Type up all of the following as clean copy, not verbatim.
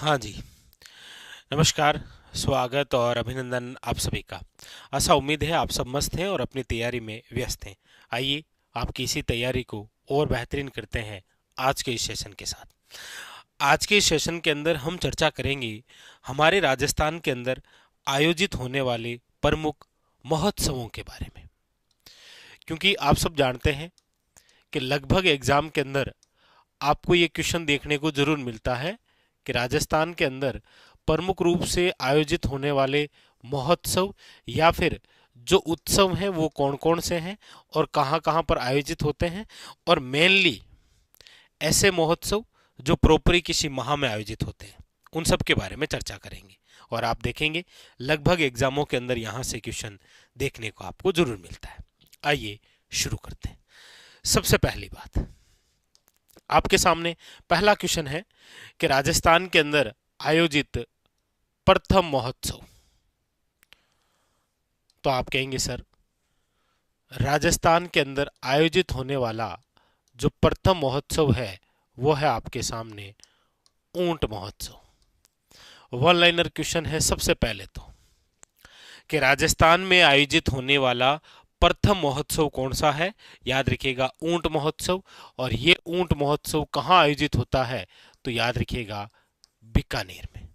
हाँ जी। नमस्कार, स्वागत और अभिनंदन आप सभी का। ऐसा उम्मीद है आप सब मस्त हैं और अपनी तैयारी में व्यस्त हैं। आइए आपकी इसी तैयारी को और बेहतरीन करते हैं आज के इस सेशन के साथ। आज के इस सेशन के अंदर हम चर्चा करेंगे हमारे राजस्थान के अंदर आयोजित होने वाले प्रमुख महोत्सवों के बारे में। क्योंकि आप सब जानते हैं कि लगभग एग्जाम के अंदर आपको ये क्वेश्चन देखने को जरूर मिलता है कि राजस्थान के अंदर प्रमुख रूप से आयोजित होने वाले महोत्सव या फिर जो उत्सव हैं वो कौन कौन से हैं और कहाँ कहाँ पर आयोजित होते हैं, और मेनली ऐसे महोत्सव जो प्रॉपरी किसी माह में आयोजित होते हैं, उन सब के बारे में चर्चा करेंगे। और आप देखेंगे लगभग एग्जामों के अंदर यहाँ से क्वेश्चन देखने को आपको जरूर मिलता है। आइए शुरू करते हैं। सबसे पहली बात, आपके सामने पहला क्वेश्चन है कि राजस्थान के अंदर आयोजित प्रथम महोत्सव। तो आप कहेंगे सर, राजस्थान के अंदर आयोजित होने वाला जो प्रथम महोत्सव है वो है आपके सामने ऊंट महोत्सव। वन लाइनर क्वेश्चन है सबसे पहले तो, कि राजस्थान में आयोजित होने वाला प्रथम महोत्सव कौन सा है। याद रखिएगा ऊंट महोत्सव। और ये ऊंट महोत्सव कहाँ आयोजित होता है, तो याद रखिएगा बीकानेर में।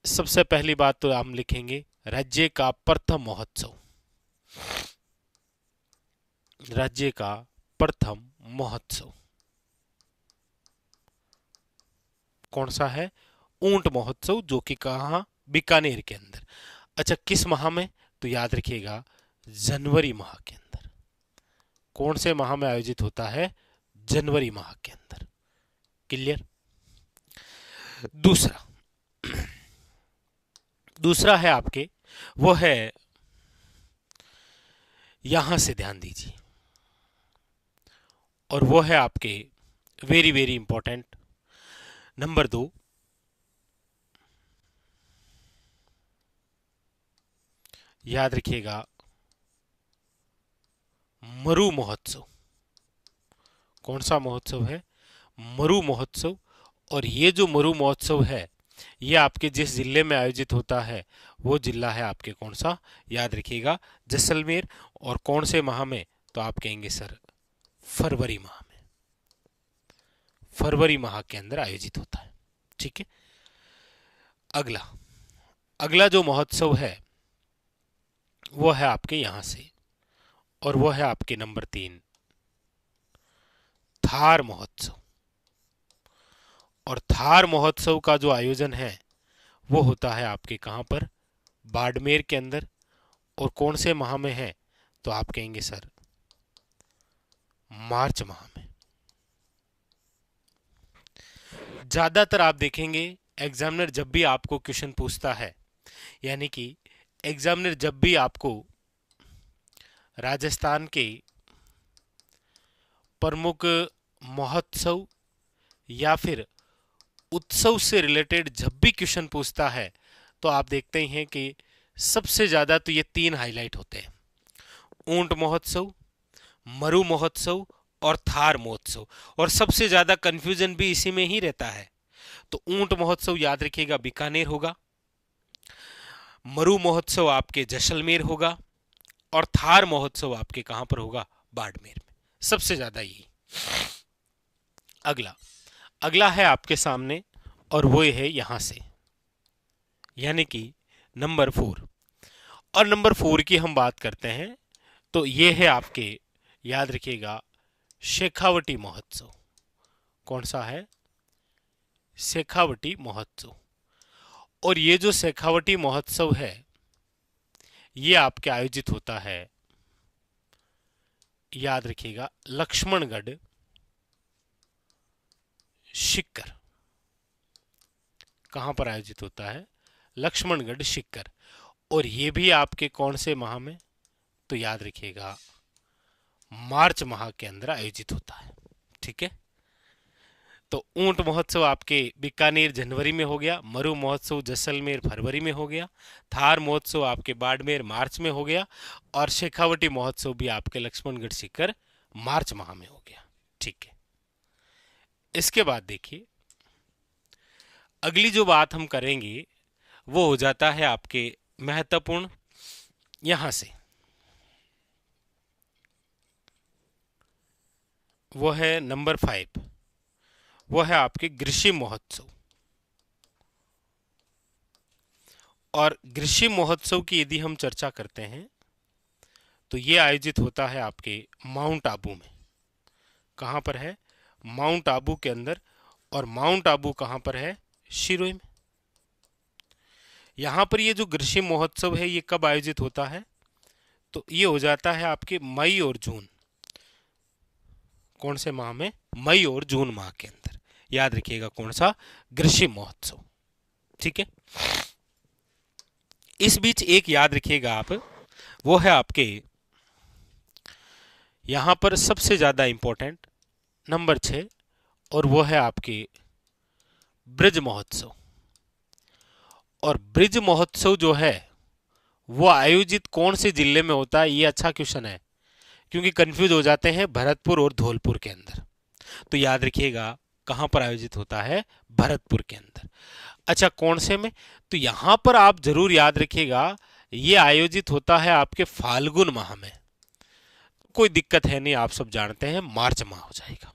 सबसे पहली बात तो हम लिखेंगे राज्य का प्रथम महोत्सव। राज्य का प्रथम महोत्सव कौन सा है? ऊंट महोत्सव, जो कि कहाँ? बीकानेर के अंदर। अच्छा, किस माह में? तो याद रखिएगा जनवरी माह के अंदर। कौन से माह में आयोजित होता है? जनवरी माह के अंदर। क्लियर? दूसरा दूसरा है आपके, वो है, यहां से ध्यान दीजिए, और वो है आपके वेरी वेरी इंपॉर्टेंट नंबर 2, याद रखिएगा मरु महोत्सव। कौन सा महोत्सव है? मरु महोत्सव। और ये जो मरु महोत्सव है ये आपके जिस जिले में आयोजित होता है वो जिला है आपके कौन सा? याद रखिएगा जैसलमेर। और कौन से माह में? तो आप कहेंगे सर फरवरी माह में। फरवरी माह के अंदर आयोजित होता है। ठीक है। अगला अगला जो महोत्सव है वो है आपके यहां से, और वो है आपके नंबर 3, थार महोत्सव। और थार महोत्सव का जो आयोजन है वो होता है आपके कहां पर? बाड़मेर के अंदर। और कौन से माह में है? तो आप कहेंगे सर मार्च माह में। ज्यादातर आप देखेंगे एग्जामिनर जब भी आपको क्वेश्चन पूछता है, यानी कि एग्जामिनर जब भी आपको राजस्थान के प्रमुख महोत्सव या फिर उत्सव से रिलेटेड जब भी क्वेश्चन पूछता है, तो आप देखते ही हैं कि सबसे ज्यादा तो ये 3 हाईलाइट होते हैं: ऊंट महोत्सव, मरु महोत्सव और थार महोत्सव। और सबसे ज्यादा कंफ्यूजन भी इसी में ही रहता है। तो ऊंट महोत्सव याद रखिएगा बीकानेर होगा, मरु महोत्सव आपके जैसलमेर होगा, और थार महोत्सव आपके कहां पर होगा? बाड़मेर में। सबसे ज्यादा यही। अगला अगला है आपके सामने, और वो है यहां से, यानी कि नंबर 4। और नंबर 4 की हम बात करते हैं तो ये है आपके, याद रखिएगा, शेखावटी महोत्सव। कौन सा है? शेखावटी महोत्सव। और ये जो शेखावटी महोत्सव है ये आपके आयोजित होता है, याद रखिएगा, लक्ष्मणगढ़ शिक्कर। कहां पर आयोजित होता है? लक्ष्मणगढ़ शिक्कर। और ये भी आपके कौन से माह में? तो याद रखिएगा मार्च माह के अंदर आयोजित होता है। ठीक है। तो ऊंट महोत्सव आपके बीकानेर जनवरी में हो गया, मरु महोत्सव जैसलमेर फरवरी में हो गया, थार महोत्सव आपके बाड़मेर मार्च में हो गया, और शेखावटी महोत्सव भी आपके लक्ष्मणगढ़ शिखर मार्च माह में हो गया। ठीक है। इसके बाद देखिए अगली जो बात हम करेंगे वो हो जाता है आपके महत्वपूर्ण, यहां से वो है नंबर 5, वो है आपके ग्रीष्म महोत्सव। और ग्रीष्म महोत्सव की यदि हम चर्चा करते हैं तो ये आयोजित होता है आपके माउंट आबू में। कहाँ पर है? माउंट आबू के अंदर। और माउंट आबू कहाँ पर है? शिरोई में। यहाँ पर ये जो ग्रीष्म महोत्सव है ये कब आयोजित होता है? तो ये हो जाता है आपके मई और जून। कौन से माह में? मई और जून माह के अंदर। याद रखिएगा कौन सा? ग्रीष्म महोत्सव। ठीक है। इस बीच एक याद रखिएगा आप, वो है आपके यहां पर सबसे ज्यादा इंपॉर्टेंट नंबर 6, और वो है आपके ब्रज महोत्सव। और ब्रज महोत्सव जो है वो आयोजित कौन से जिले में होता है? ये अच्छा क्वेश्चन है, क्योंकि कंफ्यूज हो जाते हैं भरतपुर और धौलपुर के अंदर। तो याद रखिएगा कहां पर आयोजित होता है? भरतपुर के अंदर। अच्छा, कौन से में? तो यहां पर आप जरूर याद रखिएगा ये आयोजित होता है आपके फाल्गुन माह में। कोई दिक्कत है नहीं, आप सब जानते हैं मार्च माह हो जाएगा।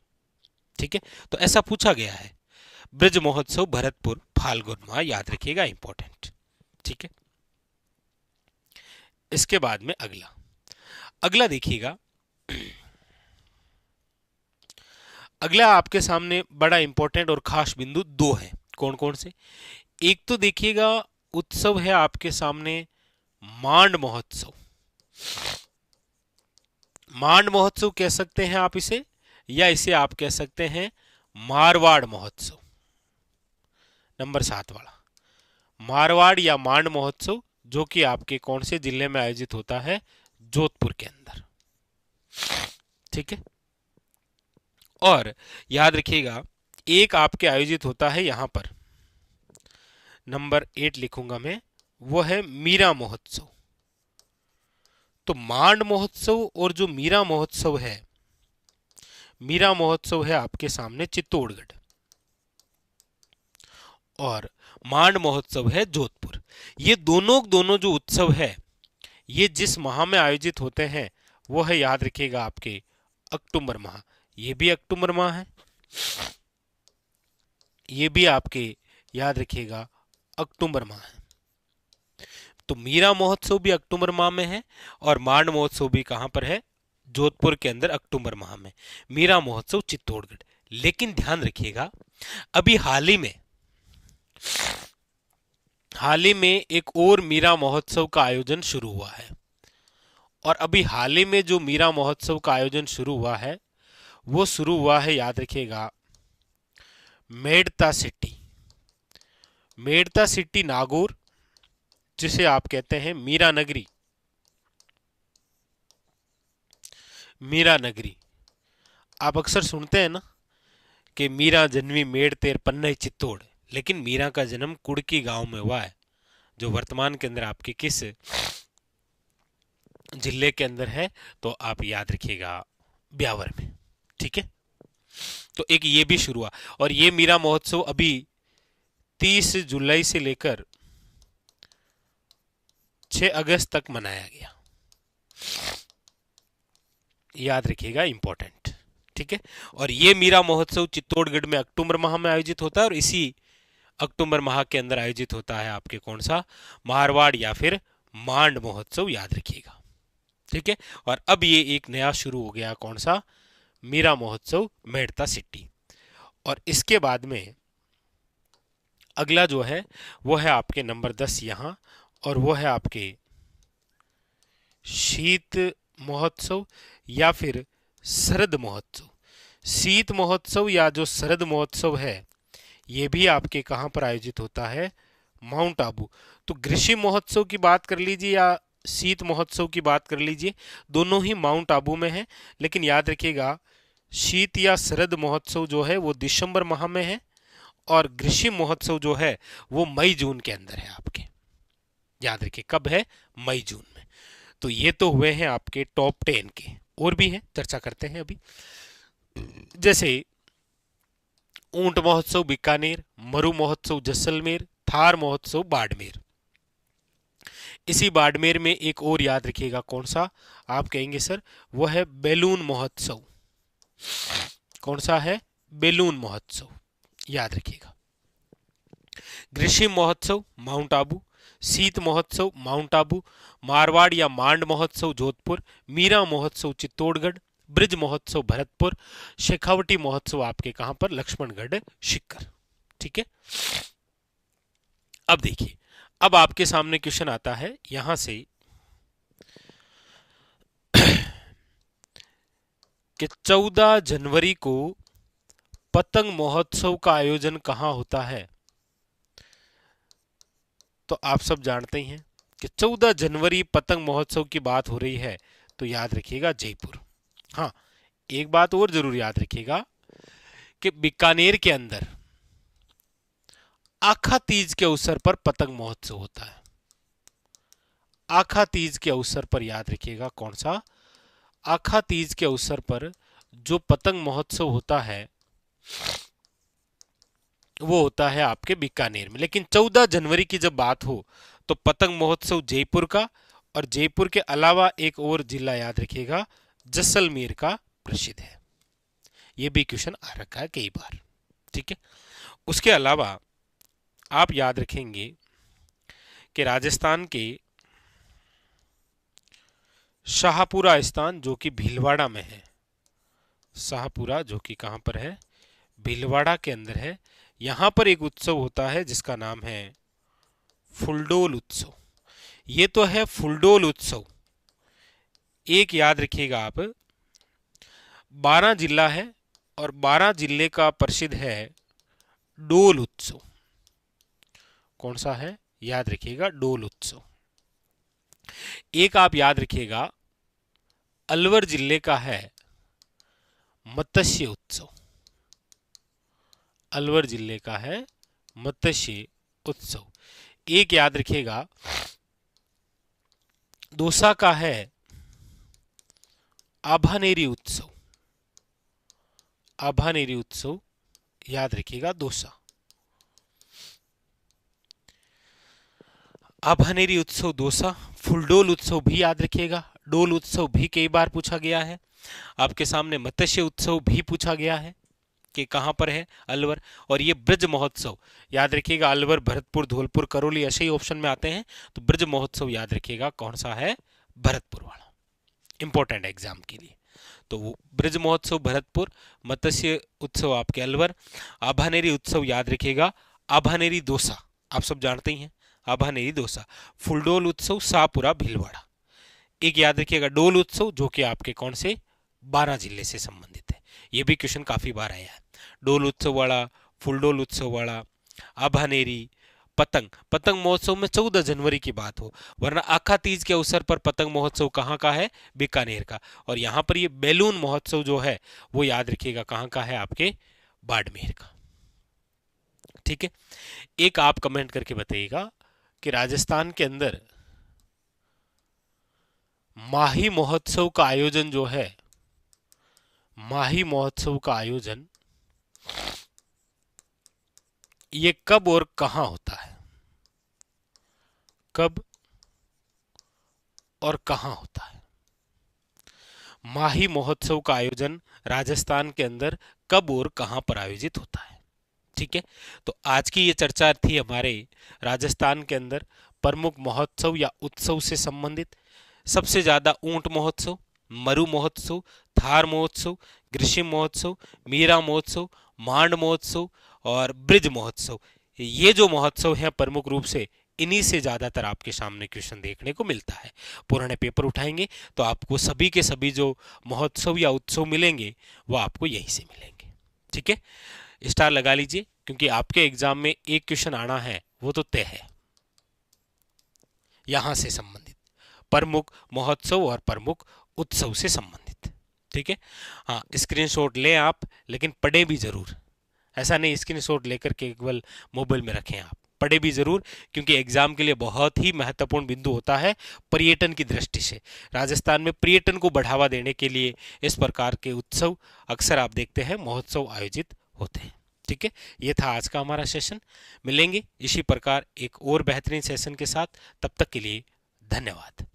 ठीक है, तो ऐसा पूछा गया है। ब्रज महोत्सव भरतपुर फाल्गुन माह, याद रखिएगा, इंपॉर्टेंट। ठीक है। इसके बाद में अगला अगला देखिएगा। अगला आपके सामने बड़ा इंपॉर्टेंट और खास बिंदु दो है। कौन कौन से? एक तो देखिएगा उत्सव है आपके सामने मांड महोत्सव। मांड महोत्सव कह सकते हैं आप इसे, या इसे आप कह सकते हैं मारवाड़ महोत्सव। नंबर 7 वाला मारवाड़ या मांड महोत्सव, जो कि आपके कौन से जिले में आयोजित होता है? जोधपुर के अंदर। ठीक है। और याद रखिएगा एक आपके आयोजित होता है यहां पर, नंबर 8 लिखूंगा मैं, वो है मीरा महोत्सव। तो मांड महोत्सव और जो मीरा महोत्सव है, मीरा महोत्सव है आपके सामने चित्तौड़गढ़, और मांड महोत्सव है जोधपुर। ये दोनों जो उत्सव है ये जिस माह में आयोजित होते हैं वो है, याद रखिएगा, आपके अक्टूबर माह। ये भी अक्टूबर माह है, ये भी आपके याद रखिएगा अक्टूबर माह है। तो मीरा महोत्सव भी अक्टूबर माह में है, और मांड महोत्सव भी कहां पर है? जोधपुर के अंदर अक्टूबर माह में। मीरा महोत्सव चित्तौड़गढ़। लेकिन ध्यान रखिएगा अभी हाल ही में एक और मीरा महोत्सव का आयोजन शुरू हुआ है। और अभी हाल ही में जो मीरा महोत्सव का आयोजन शुरू हुआ है वो शुरू हुआ है, याद रखिएगा, मेड़ता सिटी नागौर, जिसे आप कहते हैं मीरा नगरी। आप अक्सर सुनते हैं ना कि मीरा जन्मी मेड़ तेर पन्ने चित्तौड़, लेकिन मीरा का जन्म कुड़की गांव में हुआ है, जो वर्तमान के अंदर आपके किस जिले के अंदर है? तो आप याद रखिएगा ब्यावर में। ठीक है। तो एक ये भी शुरू हुआ, और ये मीरा महोत्सव अभी 30 जुलाई से लेकर 6 अगस्त तक मनाया गया। याद रखिएगा, इंपॉर्टेंट। ठीक है। और ये मीरा महोत्सव चित्तौड़गढ़ में अक्टूबर माह में आयोजित होता है, और इसी अक्टूबर माह के अंदर आयोजित होता है आपके कौन सा? मारवाड़ या फिर मांड महोत्सव, याद रखिएगा। ठीक है। और अब ये एक नया शुरू हो गया, कौन सा? मीरा महोत्सव मेड़ता सिटी। और इसके बाद में अगला जो है वो है आपके नंबर 10 यहां, और वो है आपके शीत महोत्सव या फिर शरद महोत्सव। शीत महोत्सव या जो शरद महोत्सव है ये भी आपके कहां पर आयोजित होता है? माउंट आबू। तो ग्रीष्म महोत्सव की बात कर लीजिए या शीत महोत्सव की बात कर लीजिए, दोनों ही माउंट आबू में है। लेकिन याद रखिएगा शीत या शरद महोत्सव जो है वो दिसंबर माह में है, और ग्रीष्म महोत्सव जो है वो मई जून के अंदर है आपके। याद रखिए कब है? मई जून में। तो ये तो हुए हैं आपके टॉप 10 के, और भी हैं, चर्चा करते हैं अभी। जैसे ऊंट महोत्सव बीकानेर, मरु महोत्सव जैसलमेर, थार महोत्सव बाड़मेर। इसी बाड़मेर में एक और याद रखिएगा, कौन सा आप कहेंगे सर, वो है बैलून महोत्सव। कौन सा है, बैलून महोत्सव, याद रखिएगा। ग्रीष्म महोत्सव माउंट आबू, शीत महोत्सव माउंट आबू, मारवाड़ या मांड महोत्सव जोधपुर, मीरा महोत्सव चित्तौड़गढ़, ब्रिज महोत्सव भरतपुर, शेखावटी महोत्सव आपके कहां पर, लक्ष्मणगढ़ शिखर। ठीक है, अब देखिए, अब आपके सामने क्वेश्चन आता है यहां से कि 14 जनवरी को पतंग महोत्सव का आयोजन कहां होता है। तो आप सब जानते ही हैं कि 14 जनवरी पतंग महोत्सव की बात हो रही है, तो याद रखिएगा जयपुर। हाँ, एक बात और जरूर याद रखिएगा कि बीकानेर के अंदर आखा तीज के अवसर पर पतंग महोत्सव होता है। आखा तीज के अवसर पर याद रखिएगा, कौन सा, आखा तीज के अवसर पर जो पतंग महोत्सव होता है वो होता है आपके बीकानेर में। लेकिन 14 जनवरी की जब बात हो तो पतंग महोत्सव जयपुर का, और जयपुर के अलावा एक और जिला याद रखिएगा, जैसलमेर का प्रसिद्ध है। यह भी क्वेश्चन आ रखा है कई बार। ठीक है, उसके अलावा आप याद रखेंगे कि राजस्थान के शाहपुरा स्थान जो कि भीलवाड़ा में है, शाहपुरा जो कि कहां पर है, भीलवाड़ा के अंदर है, यहां पर एक उत्सव होता है जिसका नाम है फुलडोल उत्सव। ये तो है फुलडोल उत्सव। एक याद रखिएगा आप, 12 जिला है और 12 जिले का प्रसिद्ध है डोल उत्सव। कौन सा है, याद रखिएगा, डोल उत्सव। एक आप याद रखिएगा, अलवर जिले का है मत्स्य उत्सव। अलवर जिले का है मत्स्य उत्सव। एक याद रखिएगा, दौसा का है आभानेरी उत्सव। आभानेरी उत्सव, याद रखिएगा, दौसा। आभानेरी उत्सव दौसा। फुलडोल उत्सव भी याद रखिएगा, डोल उत्सव भी कई बार पूछा गया है। आपके सामने मत्स्य उत्सव भी पूछा गया है कि कहां पर है, अलवर। और ये ब्रज महोत्सव याद रखिएगा, अलवर, भरतपुर, धौलपुर, करौली ऐसे ही ऑप्शन में आते हैं, तो ब्रज महोत्सव याद रखिएगा, कौन सा है, भरतपुर वाला, इंपॉर्टेंट एग्जाम के लिए। तो वो ब्रज महोत्सव भरतपुर, मत्स्य उत्सव आपके अलवर, आभानेरी उत्सव याद रखिएगा, आभानेरी दौसा, आप सब जानते ही हैं, आभानेरी दौसा। फुलडोल उत्सव शाहपुरा भीलवाड़ा। एक याद रखिएगा डोल उत्सव जो कि आपके कौन से, 12 जिले से संबंधित है। यह भी क्वेश्चन काफी बार आया है, डोल उत्सव वाला, फुलडोल उत्सव वाला, आभानेरी, पतंग। पतंग महोत्सव में 14 जनवरी की बात हो, वरना आखा तीज के अवसर पर पतंग महोत्सव कहाँ का है, बीकानेर का। और यहां पर ये बैलून महोत्सव जो है वो याद रखिएगा कहाँ का है, आपके बाड़मेर का। ठीक है, एक आप कमेंट करके बताइएगा कि राजस्थान के अंदर माही महोत्सव का आयोजन जो है, माही महोत्सव का आयोजन ये कब और कहां होता है, कब और कहां होता है। माही महोत्सव का आयोजन राजस्थान के अंदर कब और कहां पर आयोजित होता है। ठीक है, तो आज की ये चर्चा थी हमारे राजस्थान के अंदर प्रमुख महोत्सव या उत्सव से संबंधित। सबसे ज्यादा ऊंट महोत्सव, मरु महोत्सव, थार महोत्सव, ग्रीष्म महोत्सव, मीरा महोत्सव, मांड महोत्सव और ब्रिज महोत्सव, ये जो महोत्सव हैं प्रमुख रूप से इन्हीं से ज्यादातर आपके सामने क्वेश्चन देखने को मिलता है। पुराने पेपर उठाएंगे तो आपको सभी के सभी जो महोत्सव या उत्सव मिलेंगे वो आपको यहीं से मिलेंगे। ठीक है, स्टार लगा लीजिए क्योंकि आपके एग्जाम में एक क्वेश्चन आना है वो तो तय है, यहां से संबंधित प्रमुख महोत्सव और प्रमुख उत्सव से संबंधित। ठीक है, हाँ, स्क्रीनशॉट लें आप, लेकिन पढ़े भी जरूर। ऐसा नहीं स्क्रीनशॉट लेकर के केवल मोबाइल में रखें, आप पढ़े भी जरूर, क्योंकि एग्जाम के लिए बहुत ही महत्वपूर्ण बिंदु होता है पर्यटन की दृष्टि से। राजस्थान में पर्यटन को बढ़ावा देने के लिए इस प्रकार के उत्सव अक्सर आप देखते हैं महोत्सव आयोजित होते हैं। ठीक है, ये था आज का हमारा सेशन। मिलेंगे इसी प्रकार एक और बेहतरीन सेशन के साथ, तब तक के लिए धन्यवाद।